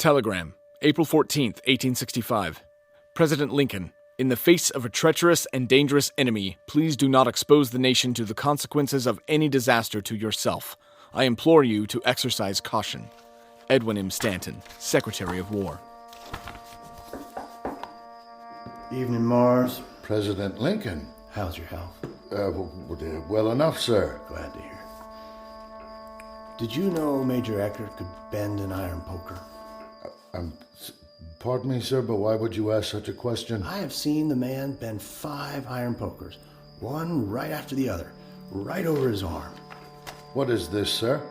Telegram, April 14th, 1865. President Lincoln, in the face of a treacherous and dangerous enemy, please do not expose the nation to the consequences of any disaster to yourself. I implore you to exercise caution. Edwin M. Stanton, Secretary of War. Evening, Mars. President Lincoln. How's your health? Well enough, sir. Glad to hear. Did you know Major Eckert could bend an iron poker? Pardon me, sir, but why would you ask such a question? I have seen the man bend 5 iron pokers, one right after the other, right over his arm. What is this, sir?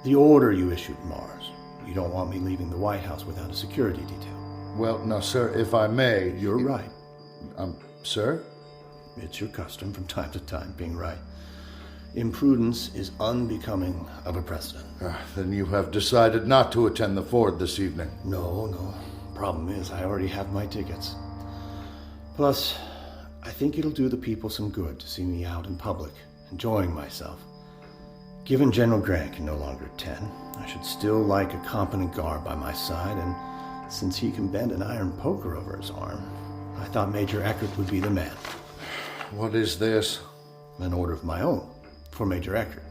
The order you issued, Mars. You don't want me leaving the White House without a security detail. Well, now, sir, if I may... You're right. Sir? It's your custom from time to time being right. Imprudence is unbecoming of a president. Then you have decided not to attend the Ford this evening. No. Problem is, I already have my tickets. Plus, I think it'll do the people some good to see me out in public, enjoying myself. Given General Grant can no longer attend, I should still like a competent guard by my side, and since he can bend an iron poker over his arm, I thought Major Eckert would be the man. What is this? An order of my own, for Major Eckert.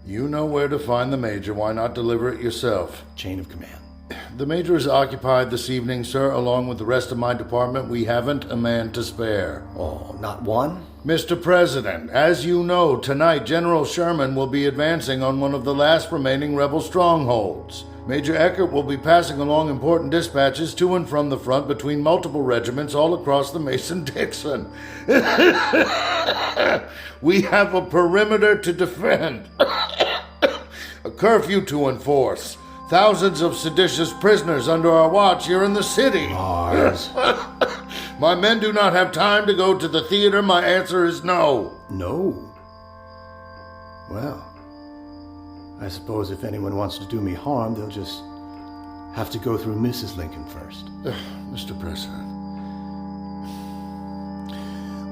You know where to find the Major. Why not deliver it yourself? Chain of command. The Major is occupied this evening, sir, along with the rest of my department. We haven't a man to spare. Oh, not one? Mr. President, as you know, tonight General Sherman will be advancing on one of the last remaining rebel strongholds. Major Eckert will be passing along important dispatches to and from the front between multiple regiments all across the Mason-Dixon. We have a perimeter to defend, a curfew to enforce, thousands of seditious prisoners under our watch here in the city. Mars. My men do not have time to go to the theater. My answer is no. No? Well, I suppose if anyone wants to do me harm, they'll just have to go through Mrs. Lincoln first. Mr. President,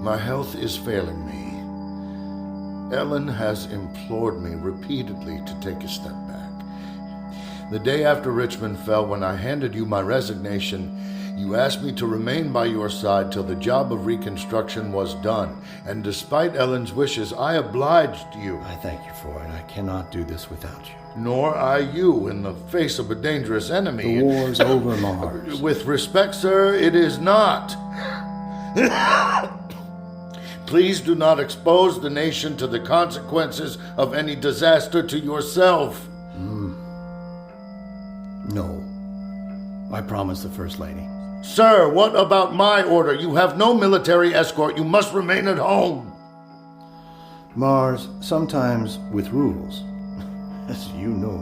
my health is failing me. Ellen has implored me repeatedly to take a step back. The day after Richmond fell, when I handed you my resignation, you asked me to remain by your side till the job of reconstruction was done. And despite Ellen's wishes, I obliged you. I thank you for it. I cannot do this without you. Nor I you, in the face of a dangerous enemy. The war's over, Mars. With respect, sir, it is not. Please do not expose the nation to the consequences of any disaster to yourself. No. I promise the First Lady. Sir, what about my order? You have no military escort. You must remain at home. Mars, sometimes with rules, as you know,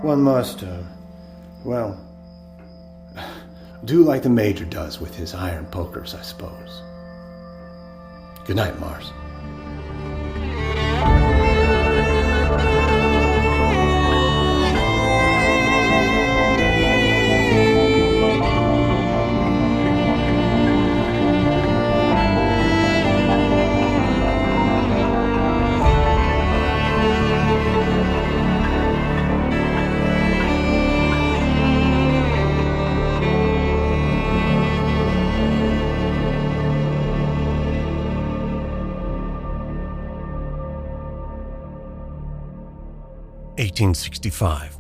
one must, do like the Major does with his iron pokers, I suppose. Good night, Mars. (1865).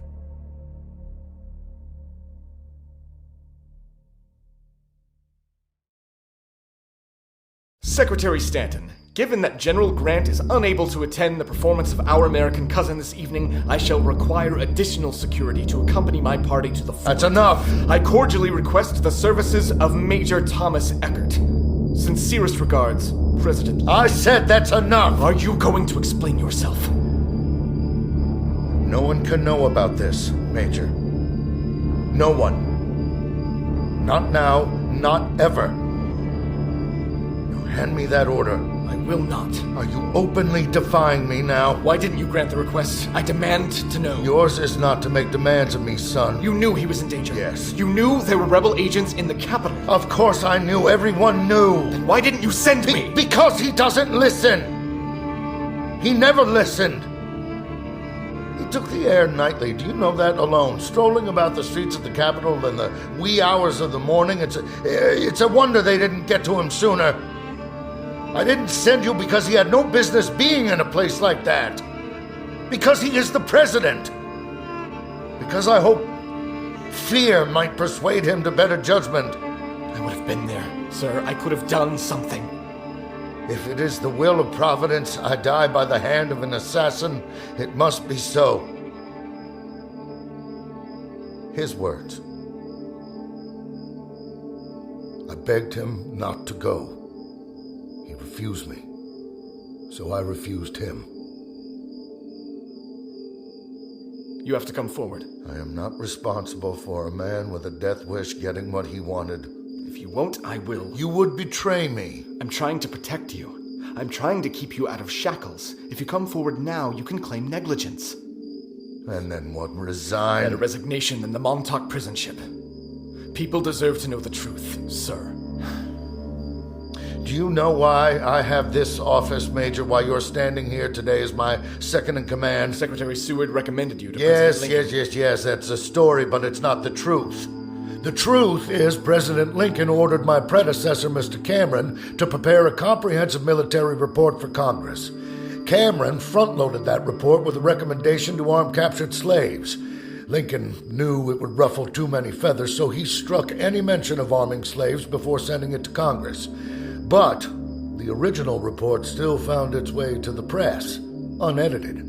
Secretary Stanton, given that General Grant is unable to attend the performance of Our American Cousin this evening, I shall require additional security to accompany my party to the fort. That's enough! I cordially request the services of Major Thomas Eckert. Sincerest regards, President. I said that's enough! Are you going to explain yourself? No one can know about this, Major. No one. Not now, not ever. Now hand me that order. I will not. Are you openly defying me now? Why didn't you grant the request? I demand to know. Yours is not to make demands of me, son. You knew he was in danger. Yes. You knew there were rebel agents in the capital. Of course I knew. Everyone knew. Then why didn't you send me? Because he doesn't listen. He never listened. He took the air nightly. Do you know that alone? Strolling about the streets of the capital in the wee hours of the morning. It's a wonder they didn't get to him sooner. I didn't send you because he had no business being in a place like that. Because he is the president. Because I hope fear might persuade him to better judgment. I would have been there, sir. I could have done something. If it is the will of Providence I die by the hand of an assassin, it must be so. His words. I begged him not to go. He refused me, so I refused him. You have to come forward. I am not responsible for a man with a death wish getting what he wanted. If you won't, I will. You would betray me. I'm trying to protect you. I'm trying to keep you out of shackles. If you come forward now, you can claim negligence. And then what? Resign? Better resignation than the Montauk prison ship. People deserve to know the truth, sir. Do you know why I have this office, Major? Why you're standing here today as my second in command? Secretary Seward recommended you to President Lincoln. Yes. That's a story, but it's not the truth. The truth is President Lincoln ordered my predecessor, Mr. Cameron, to prepare a comprehensive military report for Congress. Cameron front-loaded that report with a recommendation to arm captured slaves. Lincoln knew it would ruffle too many feathers, so he struck any mention of arming slaves before sending it to Congress. But the original report still found its way to the press, unedited.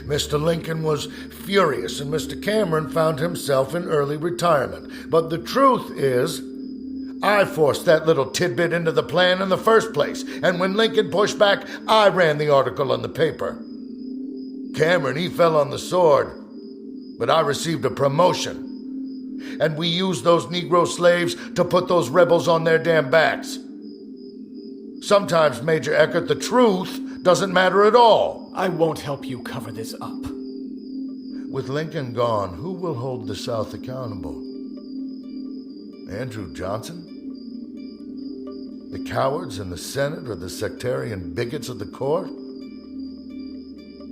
Mr. Lincoln was furious, and Mr. Cameron found himself in early retirement. But the truth is, I forced that little tidbit into the plan in the first place, and when Lincoln pushed back, I ran the article in the paper. Cameron, he fell on the sword, but I received a promotion. And we used those Negro slaves to put those rebels on their damn backs. Sometimes, Major Eckert, the truth doesn't matter at all. I won't help you cover this up. With Lincoln gone, who will hold the South accountable? Andrew Johnson? The cowards in the Senate or the sectarian bigots of the court?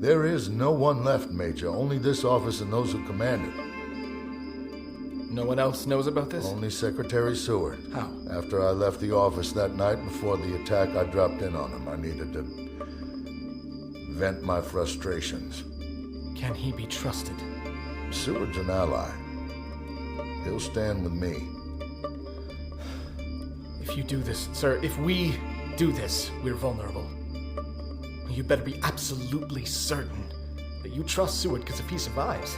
There is no one left, Major. Only this office and those who command it. No one else knows about this? Only Secretary Seward. How? After I left the office that night before the attack, I dropped in on him. I needed to vent my frustrations. Can he be trusted? Seward's an ally. He'll stand with me. If you do this, sir, if we do this, we're vulnerable. You better be absolutely certain that you trust Seward, because if he survives,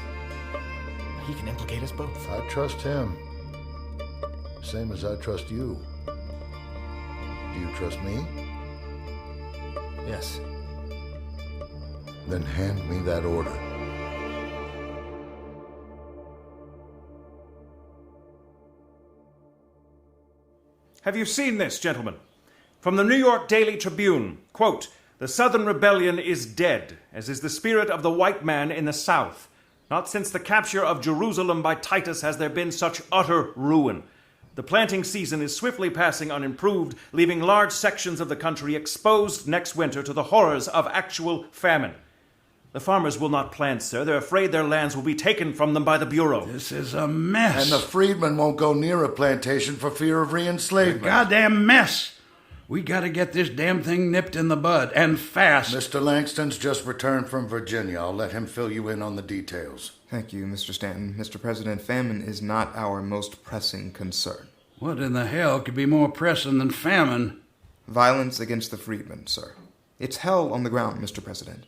he can implicate us both. I trust him. Same as I trust you. Do you trust me? Yes. Then hand me that order. Have you seen this, gentlemen? From the New York Daily Tribune, quote, "The Southern Rebellion is dead, as is the spirit of the white man in the South. Not since the capture of Jerusalem by Titus has there been such utter ruin. The planting season is swiftly passing unimproved, leaving large sections of the country exposed next winter to the horrors of actual famine. The farmers will not plant, sir. They're afraid their lands will be taken from them by the Bureau. This is a mess. And the freedmen won't go near a plantation for fear of re-enslavement. Goddamn mess. We gotta get this damn thing nipped in the bud, and fast. Mr. Langston's just returned from Virginia. I'll let him fill you in on the details. Thank you, Mr. Stanton. Mr. President, famine is not our most pressing concern. What in the hell could be more pressing than famine? Violence against the freedmen, sir. It's hell on the ground, Mr. President.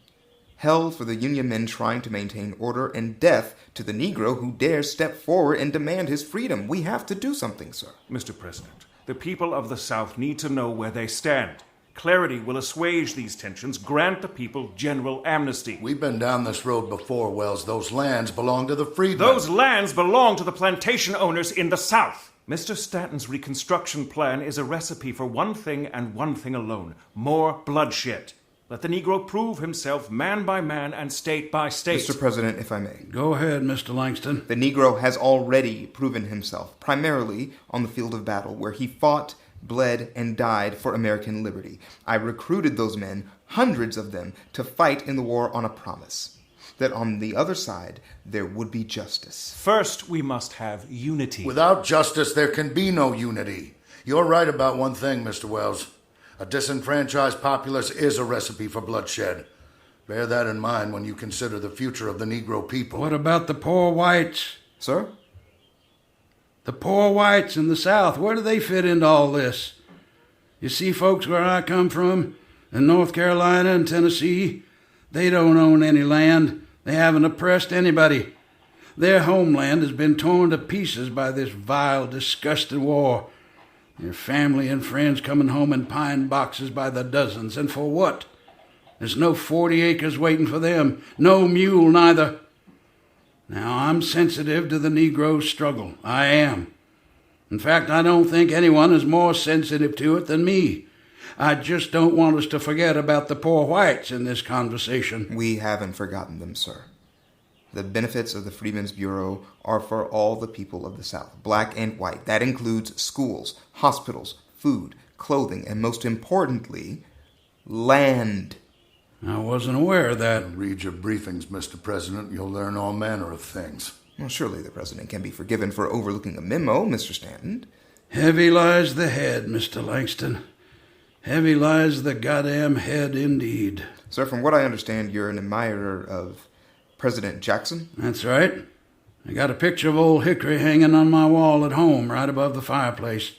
Hell for the Union men trying to maintain order, and death to the Negro who dares step forward and demand his freedom. We have to do something, sir. Mr. President, the people of the South need to know where they stand. Clarity will assuage these tensions, grant the people general amnesty. We've been down this road before, Wells. Those lands belong to the freedmen. Those lands belong to the plantation owners in the South. Mr. Stanton's reconstruction plan is a recipe for one thing and one thing alone: more bloodshed. Let the Negro prove himself man by man and state by state. Mr. President, if I may. Go ahead, Mr. Langston. The Negro has already proven himself, primarily on the field of battle, where he fought, bled, and died for American liberty. I recruited those men, hundreds of them, to fight in the war on a promise. that on the other side there would be justice. First, we must have unity. Without justice, there can be no unity. You're right about one thing, Mr. Wells. A disenfranchised populace is a recipe for bloodshed. Bear that in mind when you consider the future of the Negro people. What about the poor whites? Sir? The poor whites in the South, where do they fit into all this? You see, folks, where I come from, in North Carolina and Tennessee, they don't own any land. They haven't oppressed anybody. Their homeland has been torn to pieces by this vile, disgusting war. Their family and friends coming home in pine boxes by the dozens. And for what? There's no 40 acres waiting for them. No mule, neither. Now, I'm sensitive to the Negro's struggle. I am. In fact, I don't think anyone is more sensitive to it than me. I just don't want us to forget about the poor whites in this conversation. We haven't forgotten them, sir. The benefits of the Freedmen's Bureau are for all the people of the South, black and white. That includes schools, hospitals, food, clothing, and most importantly, land. I wasn't aware of that. Read your briefings, Mr. President. You'll learn all manner of things. Well, surely the president can be forgiven for overlooking a memo, Mr. Stanton. Heavy lies the head, Mr. Langston. Heavy lies the goddamn head indeed. Sir, from what I understand, you're an admirer of President Jackson? That's right. I got a picture of old Hickory hanging on my wall at home, right above the fireplace.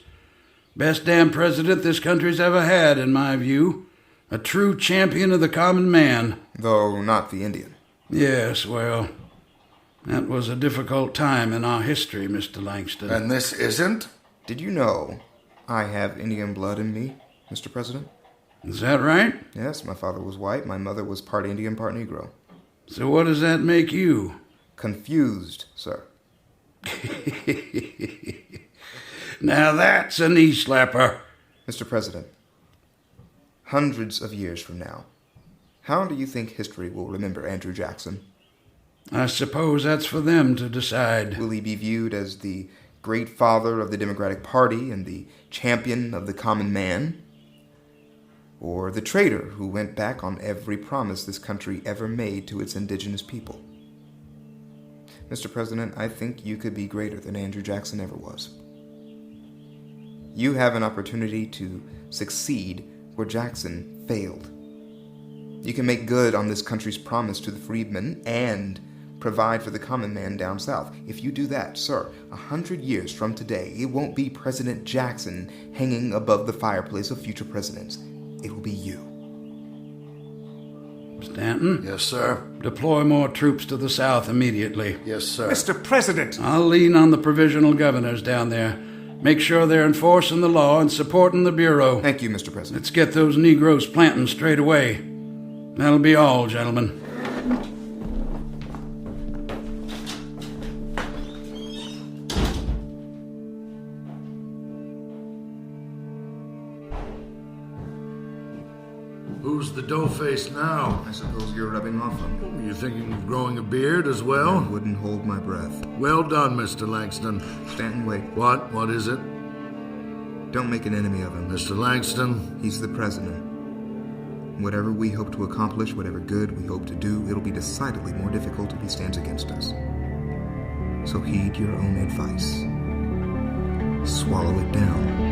Best damn president this country's ever had, in my view. A true champion of the common man. Though not the Indian. Yes, well, that was a difficult time in our history, Mr. Langston. And this isn't? Did you know I have Indian blood in me, Mr. President? Is that right? Yes, my father was white. My mother was part Indian, part Negro. So what does that make you? Confused, sir. Now that's a knee slapper. Mr. President, hundreds of years from now, how do you think history will remember Andrew Jackson? I suppose that's for them to decide. Will he be viewed as the great father of the Democratic Party and the champion of the common man? Or the traitor who went back on every promise this country ever made to its indigenous people? Mr. President, I think you could be greater than Andrew Jackson ever was. You have an opportunity to succeed where Jackson failed. You can make good on this country's promise to the freedmen and provide for the common man down south. If you do that, sir, 100 years from today, it won't be President Jackson hanging above the fireplace of future presidents. It will be you. Stanton? Yes, sir. Deploy more troops to the south immediately. Yes, sir. Mr. President! I'll lean on the provisional governors down there. Make sure they're enforcing the law and supporting the Bureau. Thank you, Mr. President. Let's get those Negroes planting straight away. That'll be all, gentlemen. Who's the dough-face now? I suppose you're rubbing off on me. Were you thinking of growing a beard as well? I wouldn't hold my breath. Well done, Mr. Langston. Stanton, wait. What? What is it? Don't make an enemy of him. Mr. Langston? He's the president. Whatever we hope to accomplish, whatever good we hope to do, it'll be decidedly more difficult if he stands against us. So heed your own advice. Swallow it down.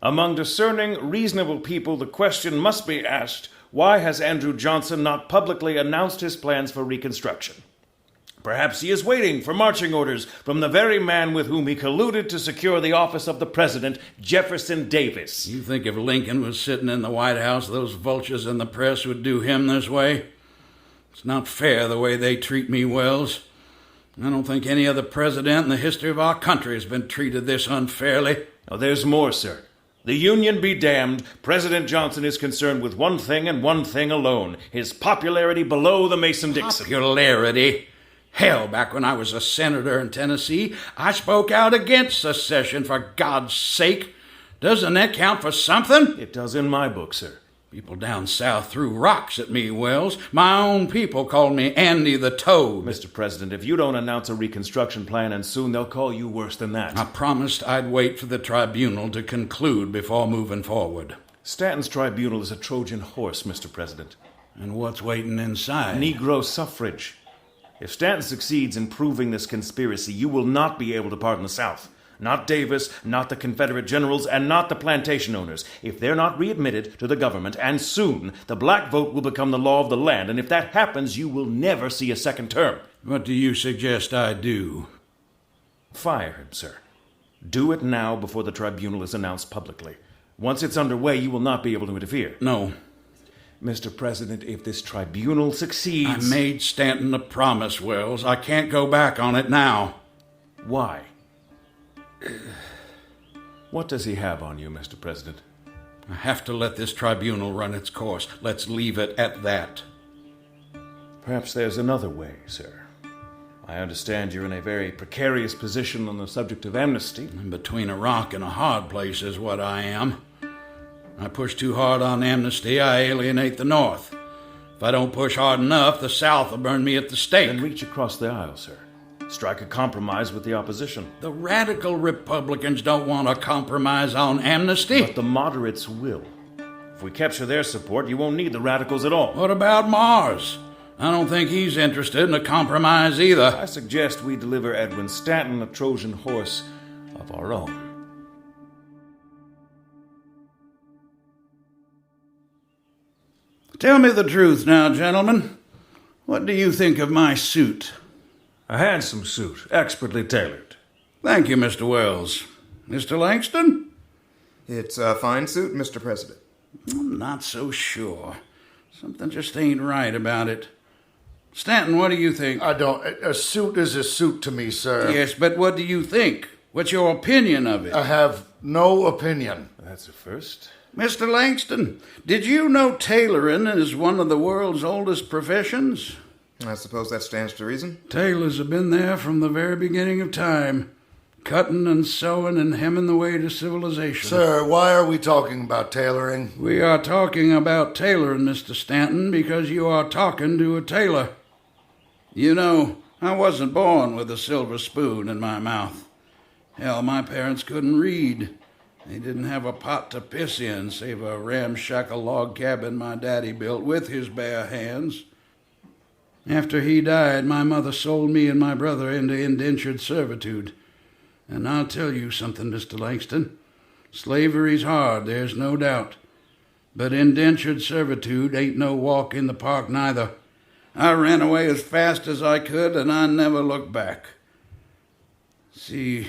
Among discerning, reasonable people, the question must be asked, why has Andrew Johnson not publicly announced his plans for Reconstruction? Perhaps he is waiting for marching orders from the very man with whom he colluded to secure the office of the president, Jefferson Davis. You think if Lincoln was sitting in the White House, those vultures in the press would do him this way? It's not fair the way they treat me, Wells. I don't think any other president in the history of our country has been treated this unfairly. Oh, there's more, sir. The Union be damned, President Johnson is concerned with one thing and one thing alone, his popularity below the Mason-Dixon. Popularity? Hell, back when I was a senator in Tennessee, I spoke out against secession, for God's sake. Doesn't that count for something? It does in my book, sir. People down south threw rocks at me, Wells. My own people called me Andy the Toad. Mr. President, if you don't announce a reconstruction plan, and soon they'll call you worse than that. I promised I'd wait for the tribunal to conclude before moving forward. Stanton's tribunal is a Trojan horse, Mr. President. And what's waiting inside? Negro suffrage. If Stanton succeeds in proving this conspiracy, you will not be able to pardon the South. Not Davis, not the Confederate generals, and not the plantation owners. If they're not readmitted to the government, and soon, the black vote will become the law of the land, and if that happens, you will never see a second term. What do you suggest I do? Fire him, sir. Do it now before the tribunal is announced publicly. Once it's underway, you will not be able to interfere. No. Mr. President, if this tribunal succeeds... I made Stanton a promise, Wells. I can't go back on it now. Why? What does he have on you, Mr. President? I have to let this tribunal run its course. Let's leave it at that. Perhaps there's another way, sir. I understand you're in a very precarious position on the subject of amnesty. And between a rock and a hard place is what I am. I push too hard on amnesty, I alienate the North. If I don't push hard enough, the South will burn me at the stake. Then reach across the aisle, sir. Strike a compromise with the opposition. The radical Republicans don't want a compromise on amnesty. But the moderates will. If we capture their support, you won't need the radicals at all. What about Mars? I don't think he's interested in a compromise either. I suggest we deliver Edwin Stanton a Trojan horse of our own. Tell me the truth now, gentlemen. What do you think of my suit? A handsome suit, expertly tailored. Thank you, Mr. Wells. Mr. Langston? It's a fine suit, Mr. President. I'm not so sure. Something just ain't right about it. Stanton, what do you think? I don't... A suit is a suit to me, sir. Yes, but what do you think? What's your opinion of it? I have no opinion. That's a first. Mr. Langston, did you know tailoring is one of the world's oldest professions? I suppose that stands to reason. Tailors have been there from the very beginning of time, cutting and sewing and hemming the way to civilization. Sir, why are we talking about tailoring? We are talking about tailoring, Mr. Stanton, because you are talking to a tailor. You know, I wasn't born with a silver spoon in my mouth. Hell, my parents couldn't read. They didn't have a pot to piss in, save a ramshackle log cabin my daddy built with his bare hands. After he died, my mother sold me and my brother into indentured servitude. And I'll tell you something, Mr. Langston. Slavery's hard, there's no doubt. But indentured servitude ain't no walk in the park neither. I ran away as fast as I could, and I never looked back. See,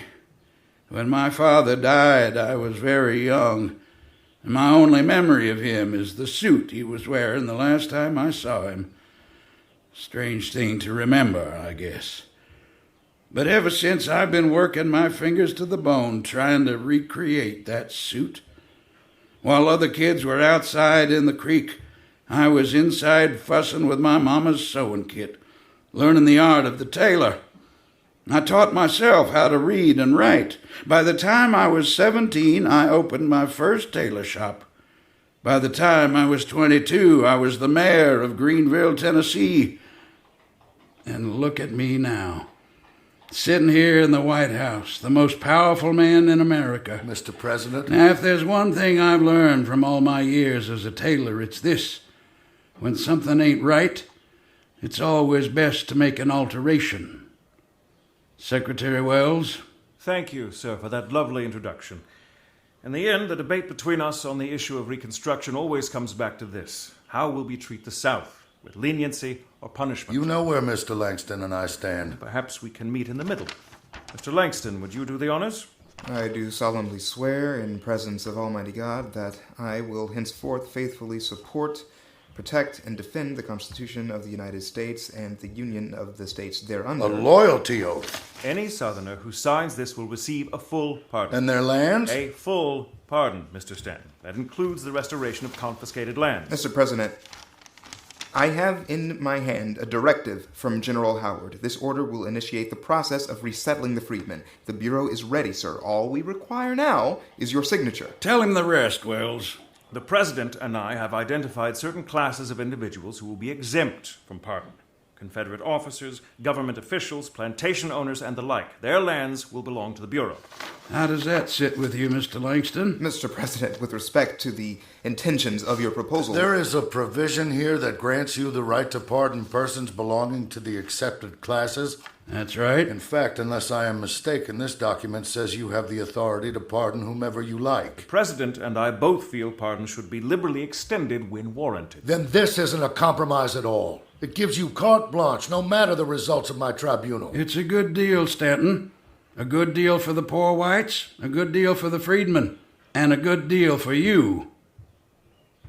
when my father died, I was very young, and my only memory of him is the suit he was wearing the last time I saw him. Strange thing to remember, I guess. But ever since, I've been working my fingers to the bone trying to recreate that suit. While other kids were outside in the creek, I was inside fussing with my mama's sewing kit, learning the art of the tailor. I taught myself how to read and write. By the time I was 17, I opened my first tailor shop. By the time I was 22, I was the mayor of Greenville, Tennessee. And look at me now, sitting here in the White House, the most powerful man in America. Mr. President? Now, if there's one thing I've learned from all my years as a tailor, it's this. When something ain't right, it's always best to make an alteration. Secretary Wells? Thank you, sir, for that lovely introduction. In the end, the debate between us on the issue of Reconstruction always comes back to this. How will we treat the South? With leniency or punishment? You know where Mr. Langston and I stand. Perhaps we can meet in the middle. Mr. Langston, would you do the honors? I do solemnly swear in presence of Almighty God that I will henceforth faithfully support, protect, and defend the Constitution of the United States and the Union of the states thereunder. A loyalty oath. Any Southerner who signs this will receive a full pardon. And their lands? A full pardon, Mr. Stanton. That includes the restoration of confiscated lands. Mr. President, I have in my hand a directive from General Howard. This order will initiate the process of resettling the freedmen. The Bureau is ready, sir. All we require now is your signature. Tell him the rest, Wells. The President and I have identified certain classes of individuals who will be exempt from pardon. Confederate officers, government officials, plantation owners, and the like. Their lands will belong to the Bureau. How does that sit with you, Mr. Langston? Mr. President, with respect to the intentions of your proposal... There is a provision here that grants you the right to pardon persons belonging to the accepted classes. That's right. In fact, unless I am mistaken, this document says you have the authority to pardon whomever you like. The President and I both feel pardon should be liberally extended when warranted. Then this isn't a compromise at all. It gives you carte blanche, no matter the results of my tribunal. It's a good deal, Stanton. A good deal for the poor whites, a good deal for the freedmen, and a good deal for you.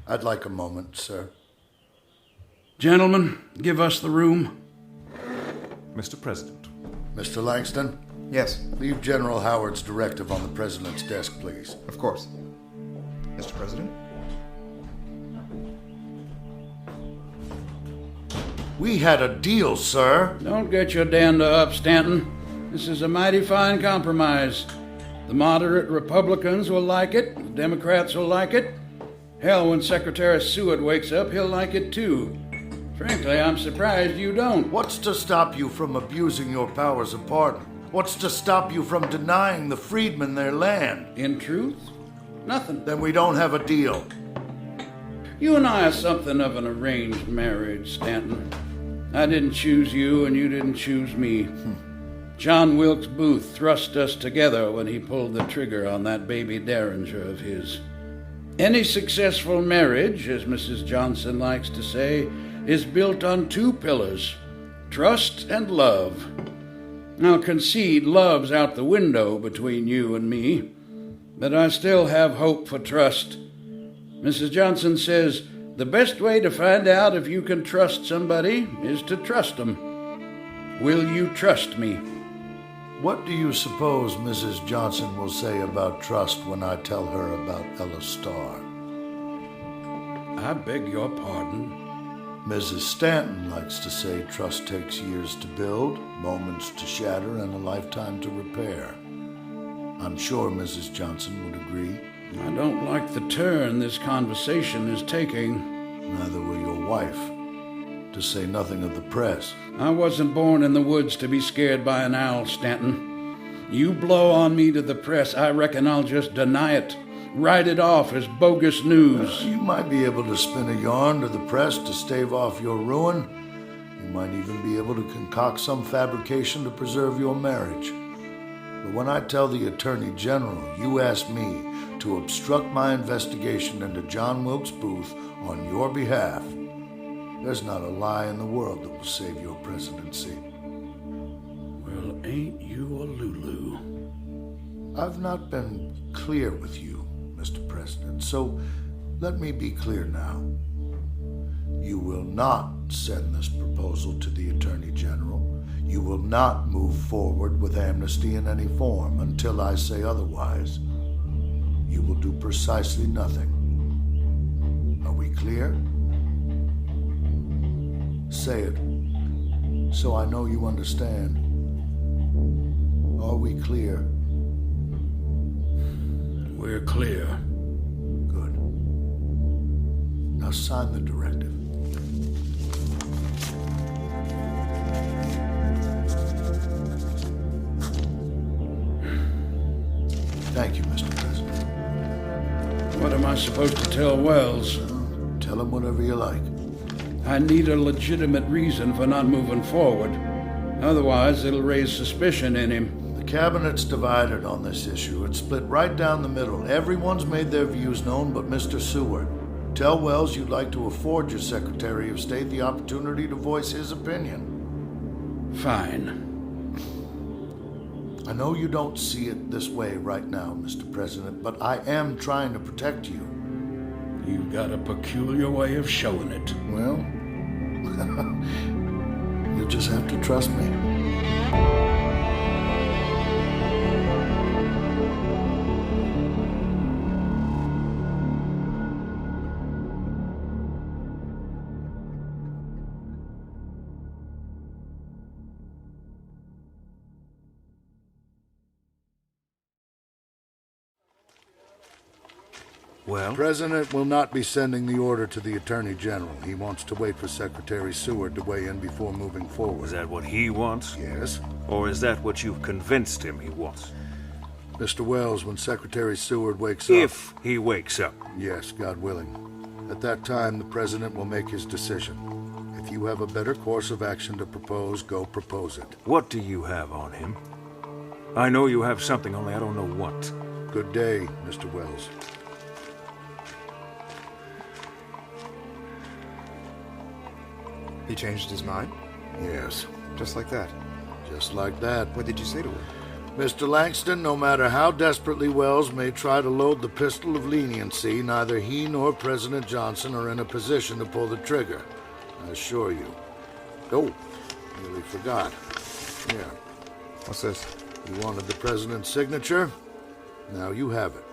I'd like a moment, sir. Gentlemen, give us the room. Mr. President. Mr. Langston? Yes, Leave General Howard's directive on the President's desk, please. of course. Mr. President? We had a deal, sir. Don't get your dander up, Stanton. This is a mighty fine compromise. The moderate Republicans will like it. The Democrats will like it. Hell, when Secretary Seward wakes up, he'll like it too. Frankly, I'm surprised you don't. What's to stop you from abusing your powers of pardon? What's to stop you from denying the freedmen their land? In truth, nothing. Then we don't have a deal. You and I are something of an arranged marriage, Stanton. I didn't choose you, and you didn't choose me. John Wilkes Booth thrust us together when he pulled the trigger on that baby Derringer of his. Any successful marriage, as Mrs. Johnson likes to say, is built on two pillars, trust and love. I'll concede love's out the window between you and me, but I still have hope for trust. Mrs. Johnson says the best way to find out if you can trust somebody is to trust them. Will you trust me? What do you suppose Mrs. Johnson will say about trust when I tell her about Ella Starr? I beg your pardon. Mrs. Stanton likes to say trust takes years to build, moments to shatter, and a lifetime to repair. I'm sure Mrs. Johnson would agree. I don't like the turn this conversation is taking. Neither will your wife, to say nothing of the press. I wasn't born in the woods to be scared by an owl, Stanton. You blow on me to the press, I reckon I'll just deny it. Write it off as bogus news. You might be able to spin a yarn to the press to stave off your ruin. You might even be able to concoct some fabrication to preserve your marriage. But when I tell the Attorney General you asked me to obstruct my investigation into John Wilkes Booth on your behalf, there's not a lie in the world that will save your presidency. Well, ain't you a Lulu? I've not been clear with you, Mr. President, so let me be clear now. You will not send this proposal to the Attorney General. You will not move forward with amnesty in any form until I say otherwise. You will do precisely nothing. Are we clear? Say it, so I know you understand. Are we clear? We're clear. Good. Now sign the directive. Thank you, Mr. President. What am I supposed to tell Wells? Tell him whatever you like. I need a legitimate reason for not moving forward. Otherwise, it'll raise suspicion in him. The cabinet's divided on this issue. It's split right down the middle. Everyone's made their views known but Mr. Seward. Tell Wells you'd like to afford your Secretary of State the opportunity to voice his opinion. Fine. I know you don't see it this way right now, Mr. President, but I am trying to protect you. You've got a peculiar way of showing it. Well, you just have to trust me. Well? The President will not be sending the order to the Attorney General. He wants to wait for Secretary Seward to weigh in before moving forward. Is that what he wants? Yes. Or is that what you've convinced him he wants? Mr. Wells, when Secretary Seward wakes up... If he wakes up. Yes, God willing. At that time, the President will make his decision. If you have a better course of action to propose, go propose it. What do you have on him? I know you have something, only I don't know what. Good day, Mr. Wells. He changed his mind? Yes, Just like that. just like that. What did you say to him? Mr. Langston, no matter how desperately Wells may try to load the pistol of leniency, neither he nor President Johnson are in a position to pull the trigger. I assure you. Oh, nearly forgot. Here, What's this? you wanted the President's signature? Now you have it.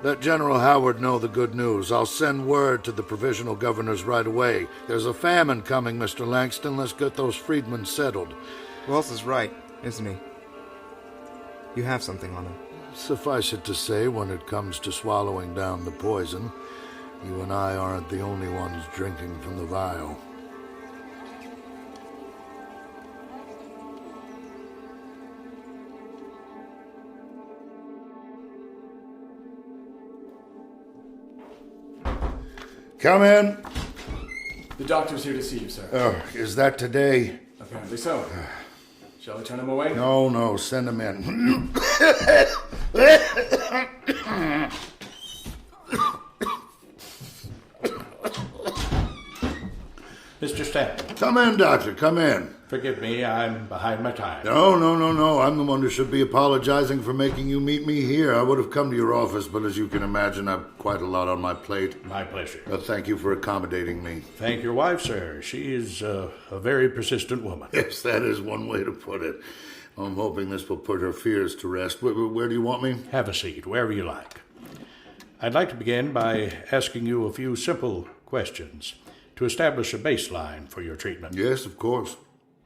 Let General Howard know the good news. I'll send word to the provisional governors right away. There's a famine coming, Mr. Langston. Let's get those Freedmen settled. Wells is right, isn't he? You have something on him. Suffice it to say, when it comes to swallowing down the poison, you and I aren't the only ones drinking from the vial. Come in. The doctor's here to see you, sir. Is that today? Apparently so. Shall I turn him away? No, send him in. Mr. Stanton, Come in, Doctor, come in. forgive me, I'm behind my time. No. I'm the one who should be apologizing for making you meet me here. I would have come to your office, but as you can imagine, I've quite a lot on my plate. My pleasure. Thank you for accommodating me. Thank your wife, sir. She is a very persistent woman. Yes, that is one way to put it. I'm hoping this will put her fears to rest. Where do you want me? Have a seat, wherever you like. I'd like to begin by asking you a few simple questions to establish a baseline for your treatment. Yes, of course.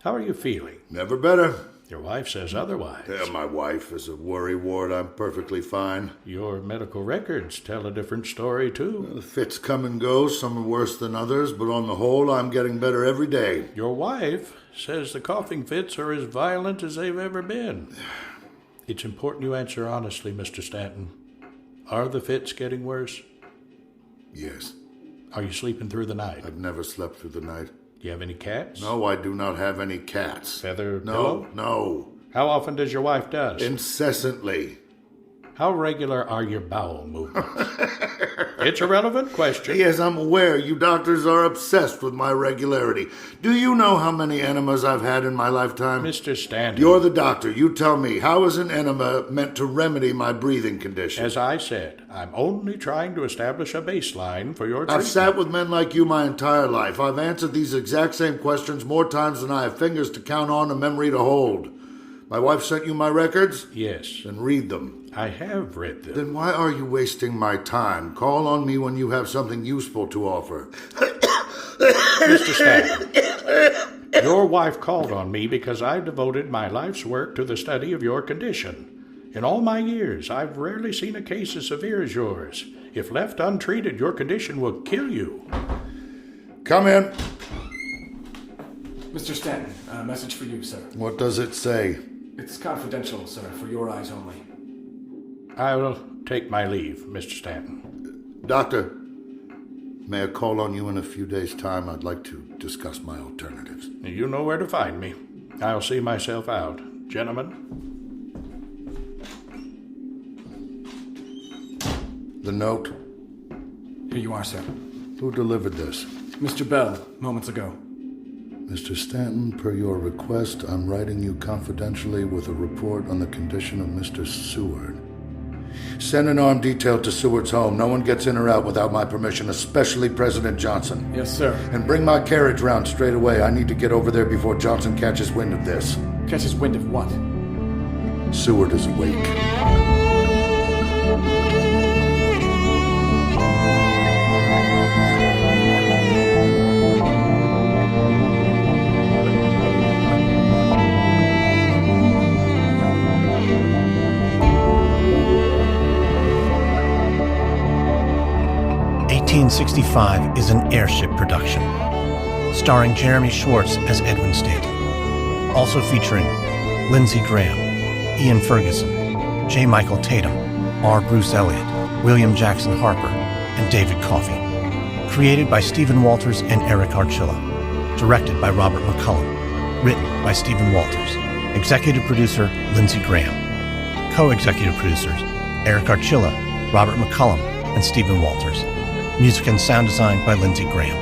How are you feeling? Never better. Your wife says otherwise. Yeah, my wife is a worry ward. I'm perfectly fine. Your medical records tell a different story, too. The fits come and go. Some are worse than others, but on the whole, I'm getting better every day. Your wife says the coughing fits are as violent as they've ever been. It's important you answer honestly, Mr. Stanton. Are the fits getting worse? Yes. Are you sleeping through the night? I've never slept through the night. Do you have any cats? No, I do not have any cats. Feather pillow? No. How often does your wife dust? Incessantly. How regular are your bowel movements? It's a relevant question. Yes, I'm aware you doctors are obsessed with my regularity. Do you know how many enemas I've had in my lifetime? Mr. Stanton. You're the doctor. You tell me, how is an enema meant to remedy my breathing condition? As I said, I'm only trying to establish a baseline for your treatment. I've sat with men like you my entire life. I've answered these exact same questions more times than I have fingers to count on and memory to hold. My wife sent you my records? Yes. Then read them. I have read them. Then why are you wasting my time? Call on me when you have something useful to offer. Mr. Stanton, your wife called on me because I devoted my life's work to the study of your condition. In all my years, I've rarely seen a case as severe as yours. If left untreated, your condition will kill you. Come in. Mr. Stanton, a message for you, sir. What does it say? It's confidential, sir, for your eyes only. I will take my leave, Mr. Stanton. Doctor, may I call on you in a few days' time? I'd like to discuss my alternatives. You know where to find me. I'll see myself out. Gentlemen? The note? Here you are, sir. Who delivered this? Mr. Bell, moments ago. Mr. Stanton, per your request, I'm writing you confidentially with a report on the condition of Mr. Seward. Send an armed detail to Seward's home. No one gets in or out without my permission, especially President Johnson. Yes, sir. And bring my carriage round straight away. I need to get over there before Johnson catches wind of this. Catches wind of what? Seward is awake. 1865 is an Airship production, starring Jeremy Schwartz as Edwin Stanton. Also featuring Lindsey Graham, Ian Ferguson, J. Michael Tatum, R. Bruce Elliott, William Jackson Harper, and David Coffey. Created by Stephen Walters and Eric Archilla. Directed by Robert McCullum. Written by Stephen Walters. Executive producer Lindsey Graham. Co-executive producers Eric Archilla, Robert McCullum, and Stephen Walters. Music and sound design by Lindsey Graham.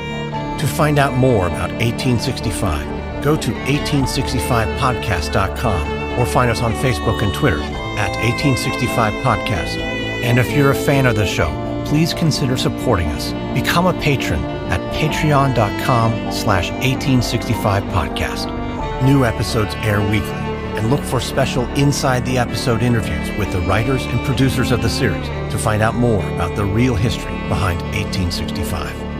To find out more about 1865, go to 1865podcast.com or find us on Facebook and Twitter at 1865podcast. And if you're a fan of the show, please consider supporting us. Become a patron at patreon.com/1865podcast. New episodes air weekly, and look for special inside the episode interviews with the writers and producers of the series to find out more about the real history behind 1865.